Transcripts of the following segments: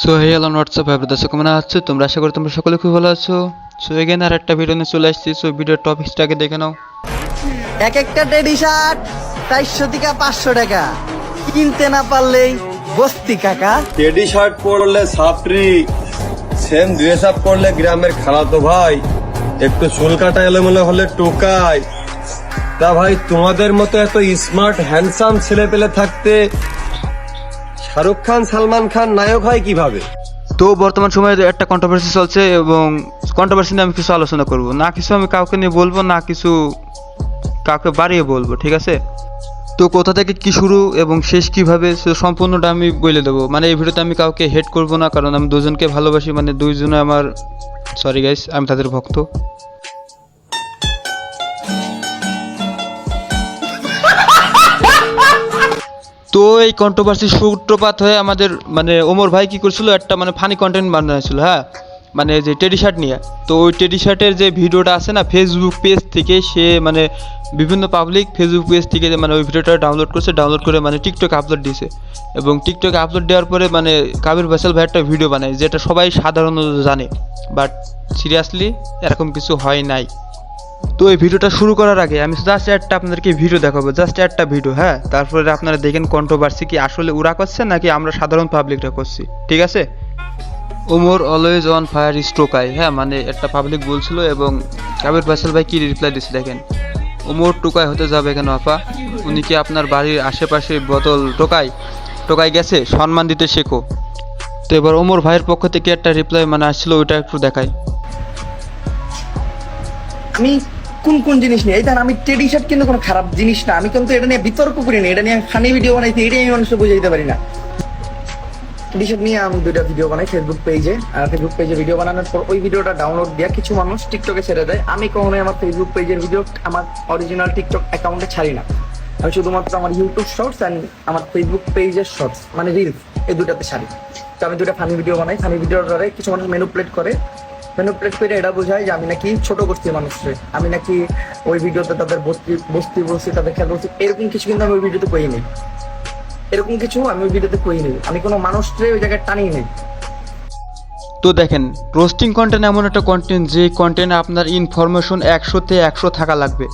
So hey hello WhatsApp ভাই দর্শক কেমন আছো তোমরা? আশা করি তোমরা সকলে খুব ভালো আছো। সো এগেন আর একটা ভিডিও নিয়ে চলে আসছি। সো ভিডিওর টপিকসটাকে দেখে নাও। এক একটা টেডি শার্ট 400 থেকে 500 টাকা, কিনতে না পারলেই বস্তি কাকা। টেডি শার্ট পরলে ছাত্রী, সেম ড্রেস আপ করলে গ্রামের খালাতো ভাই, একটু চুল কাটা এলোমেলো হলে টোকাই। তা ভাই তোমাদের মতো এত স্মার্ট হ্যান্ডসাম ছেলে পেলে থাকতে শাহরুখ খান সালমান খান নায়ক হয় কিভাবে? তো বর্তমান সময়ে একটা কন্ট্রোভার্সি চলছে এবং কন্ট্রোভার্সি নিয়ে আমি কিছু আলোচনা করব না, কিছু আমি কাউকে নিয়ে বলবো না, কিছু কাউকে বাড়িয়ে বলবো, ঠিক আছে? তো কোথা থেকে কি শুরু এবং শেষ কিভাবে সম্পূর্ণটা আমি বলে দেবো। মানে এই ভিডিওতে আমি কাউকে হেট করব না, কারণ আমি দুজনকে ভালোবাসি, মানে দুইজনে আমার, সরি গাইস, আমি তাদের ভক্ত। তো এই কন্ট্রোভার্সি সূত্রপাত হয়ে আমাদের মানে ওমর ভাই কি করছিল, একটা মানে ফানি কন্টেন্ট বানাচ্ছিল, হ্যাঁ, মানে যে টেডি শার্ট নিয়ে। তো ওই টেডি শার্টের যে ভিডিওটা আছে না, ফেসবুক পেজ থেকে সে মানে বিভিন্ন পাবলিক ফেসবুক পেজ থেকে মানে ওই ভিডিওটা ডাউনলোড করছে, ডাউনলোড করে মানে টিকটকে আপলোড দিয়েছে। এবং টিকটকে আপলোড দেওয়ার পরে মানে কাবির ফয়সাল ভাই একটা ভিডিও বানায়, যেটা সবাই সাধারণত জানে, বাট সিরিয়াসলি এরকম কিছু হয় নাই। তো এই ভিডিওটা শুরু করার আগে আমি জাস্ট একটা আপনাদেরকে ভিডিও দেখাবো, জাস্ট একটা ভিডিও, হ্যাঁ, তারপরে আপনারা দেখেন কন্ট্রোভার্সি কি আসলে ওরা করছে নাকি আমরা সাধারণ পাবলিকরা করছি, ঠিক আছে? ওমর অলওয়েজ অন ফায়ার স্টোকাই, হ্যাঁ, মানে একটা পাবলিক বলছিল এবং কাবির ফয়সাল ভাই কি রিপ্লাই দিচ্ছে দেখেন। ওমর টোকাই হতে যাবে কেন আপা? উনি কি আপনার বাড়ির আশেপাশে বোতল টোকাই গেছে? সম্মান দিতে শেখো। তো এবার ওমর ভাইয়ের পক্ষ থেকে একটা রিপ্লাই মানে আসছিল, ওইটা একটু দেখাই। আমি কোন কোন জিনিস নিয়ে, এই আমি টেডি শার্ট কিন্তু কোনো খারাপ জিনিস না, আমি কিন্তু এটা নিয়ে বিতর্ক করি না, এটা নিয়ে ফানি ভিডিও বানাইছি, এটাই আমি মানুষকে বুঝাইতে পারি না। টেডি শার্ট নিয়ে আমি 2টা ভিডিও বানাই ফেসবুক পেজে, আর ফেসবুক পেজে ভিডিও বানানোর পর ওই ভিডিওটা ডাউনলোড দিয়ে কিছু মানুষ টিকটকে ছেড়ে দেয়। আমি কখনোই আমার ফেসবুক পেজের ভিডিও আমার অরিজিনাল টিকটক অ্যাকাউন্টে ছাড়ি না, আমি শুধুমাত্র আমার ইউটিউব শর্টস অ্যান্ড আমার ফেসবুক পেজের শর্টস মানে রিলস, এই দুটাতে ছাড়ি। তো আমি 2টা ফানি ভিডিও বানাই, ফানি ভিডিওর ধরে কিছু মানুষ ম্যানিপুলেট করে এটা বোঝায় যে আমি নাকি ছোট করছি মানুষকে, আমি নাকি ওই ভিডিওতে তাদের বস্তি বলছি, তাদের খেয়াল করছি, এরকম কিছু কিন্তু আমি ওই ভিডিওতে কই নেই, এরকম কিছু আমি ওই ভিডিওতে কই নেই, আমি কোনো মানুষকে ওই জায়গায় টানিয়ে নেই। তো দেখেন, রোস্টিং কন্টেন্ট এমন একটা কন্টেন্ট যে কন্টেন্টে আপনার ইনফরমেশন 100-তে 100 থাকা লাগবে।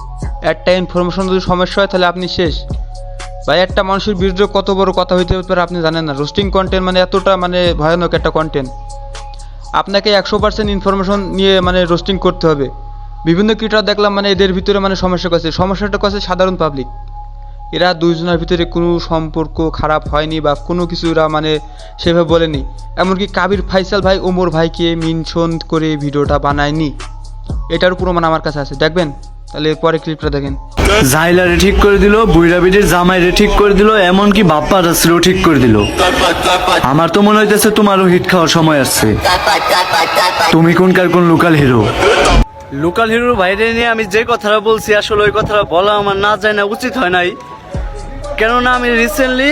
একটা ইনফরমেশন যদি সমস্যা হয় তাহলে আপনি শেষ ভাই। একটা মানুষের বিরুদ্ধে কত বড় কথা হইতে পারে আপনি জানেন না। রোস্টিং কন্টেন্ট মানে এতটা মানে ভয়ানক একটা কন্টেন্ট, আপনাকে 100% ইনফরমেশন নিয়ে মানে রোস্টিং করতে হবে। বিভিন্ন ক্রিয়েটর দেখলাম মানে এদের ভিতরে মানে সমস্যাটা কাছে সাধারণ পাবলিক। এরা দুইজনের ভিতরে কোনো সম্পর্ক খারাপ হয়নি বা কোনো কিছু এরা মানে সেভাবে বলেনি। এমনকি কাবির ফয়সাল ভাই ওমর ভাইকে মেনশন করে ভিডিওটা বানায়নি, এটার প্রমাণ আমার কাছে আছে, দেখবেন। তাহলে পরে ক্লিপটা দেখেন। জাইলারে ঠিক করে দিল, বুইরা বিটির জামাইরে ঠিক করে দিল, এমনকি বাপ্পা রাসরেও ঠিক করে দিল। আমার তো মনে হইতেছে তোমারও হিট খাওয়ার সময় আসছে। তুমি কোনকার কোন লোকাল হিরো? লোকাল হিরোর বাইরে নিয়ে আমি যে কথাটা বলছি, আসলে ওই কথাটা বলা আমার না যায় না, উচিত হয় নাই। কেননা আমি রিসেন্টলি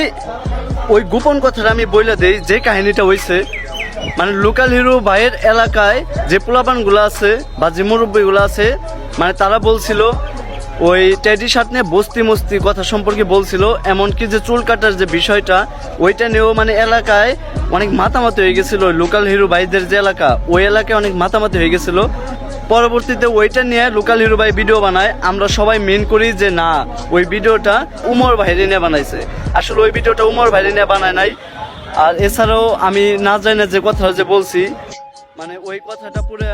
ওই গোপন কথাটা আমি বইলা দেই, যে কাহিনীটা হয়েছে মানে লোকাল হিরো ভাইয়ের এলাকায় যে পোলাপানগুলো আছে বা যে মুরব্বীগুলো আছে, মানে তারা বলছিল ওই টেডি শার্ট নিয়ে বস্তি মস্তি কথা সম্পর্কে বলছিল, এমনকি যে চুল কাটার যে বিষয়টা ওইটা নিয়েও মানে এলাকায় অনেক মাতামাতি হয়ে গেছিল। লোকাল হিরো ভাইদের যে এলাকা, ওই এলাকায় অনেক মাতামাতি হয়ে গেছিল। পরবর্তীতে ওইটা নিয়ে লোকাল হিরো ভাই ভিডিও বানায়, আমরা সবাই মেন করি যে না, ওই ভিডিওটা উমর ভাইরে নিয়ে বানাইছে। আসলে ওই ভিডিওটা উমর ভাইরে নিয়ে বানায় নাই। আর এছাড়াও আমি না জানি না যে কথাটা যে বলছি, মানে ওই কথাটা পুরো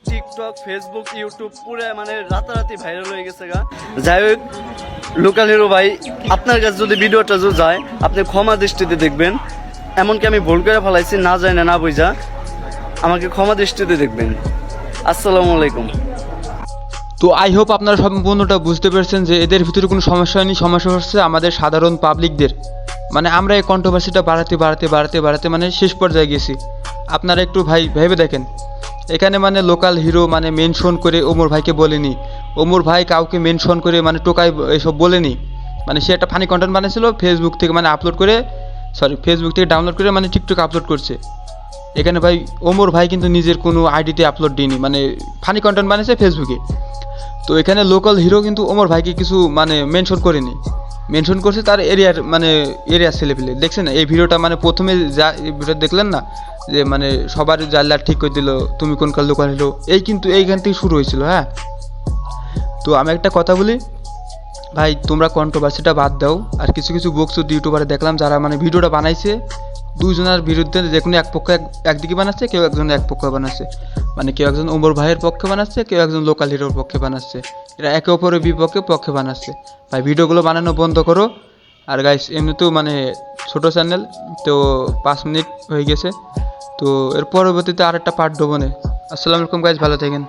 টিকটক, ফেসবুক, ইউটিউব পুরো মানে রাতারাতি ভাইরাল হয়ে গেছে গা। যাই হোক, লোকাল হিরো ভাই আপনার কাছে যদি ভিডিওটা যায়, আপনি ক্ষমা দৃষ্টিতে দেখবেন। এমনকি আমি ভুল করে ফেলাইছি, না জানি না বুঝা, আমাকে ক্ষমা দৃষ্টিতে দেখবেন। আসসালামু আলাইকুম। তো আই হোপ আপনারা সম্পূর্ণটা বুঝতে পেরেছেন যে এদের ভিতরে কোনো সমস্যা হয়নি, সমস্যা হচ্ছে আমাদের সাধারণ পাবলিকদের। মানে আমরা এই কন্ট্রোভার্সিটা বাড়াতে মানে শেষ পর্যায়ে গেছি। আপনারা একটু ভাই ভেবে দেখেন, এখানে মানে লোকাল হিরো মানে মেনশন করে ওমর ভাইকে বলেনি, ওমর ভাই কাউকে মেনশন করে মানে টোকাই এসব বলেনি। মানে সে একটা ফানি কন্টেন্ট বানিয়েছিল, ফেসবুক থেকে মানে ফেসবুক থেকে ডাউনলোড করে মানে টিকটকে আপলোড করছে। এখানে ভাই ওমর ভাই কিন্তু নিজের কোনো আইডিতে আপলোড দিইনি, মানে ফানি কন্টেন্ট বানিয়েছে ফেসবুকে। তো এখানে লোকাল হিরো কিন্তু ওমর ভাইকে কিছু মানে মেনশন করেনি। মেনশন করছে তার এরিয়ার মানে এরিয়ার ছেলেপিলে দেখছেন এই ভিডিওটা মানে প্রথমে যা এই ভিডিও দেখলেন না যে মানে সবার জানলা ঠিক করে দিল তুমি কোনকার লোকাল হলো এই কিন্তু এইখান থেকে শুরু হয়েছিল হ্যাঁ। তো আমি একটা কথা বলি ভাই তোমরা কন্ট্রোভার্সিটা বাদ দাও আর কিছু কিছু বক্সুদ ইউটিউবারে দেখলাম যারা মানে ভিডিওটা বানাইছে দুজনের বিরুদ্ধে যে কোনো এক পক্ষ একদিকে বানাচ্ছে কেউ একজন এক পক্ষ বানাচ্ছে মানে কেউ একজন ওমর ভাইয়ের পক্ষে বানাচ্ছে কেউ একজন লোকাল হিরোর পক্ষে বানাচ্ছে এরা একে অপরের পক্ষে বানাচ্ছে ভাই ভিডিওগুলো বানানো বন্ধ করো। আর গাইস এমনিতেও মানে ছোটো চ্যানেল তো 5 মিনিট হয়ে গেছে তো এর পরবর্তীতে আরেকটা পার্ট দেবো না। আসসালামু আলাইকুম গাইস ভালো থাকেন।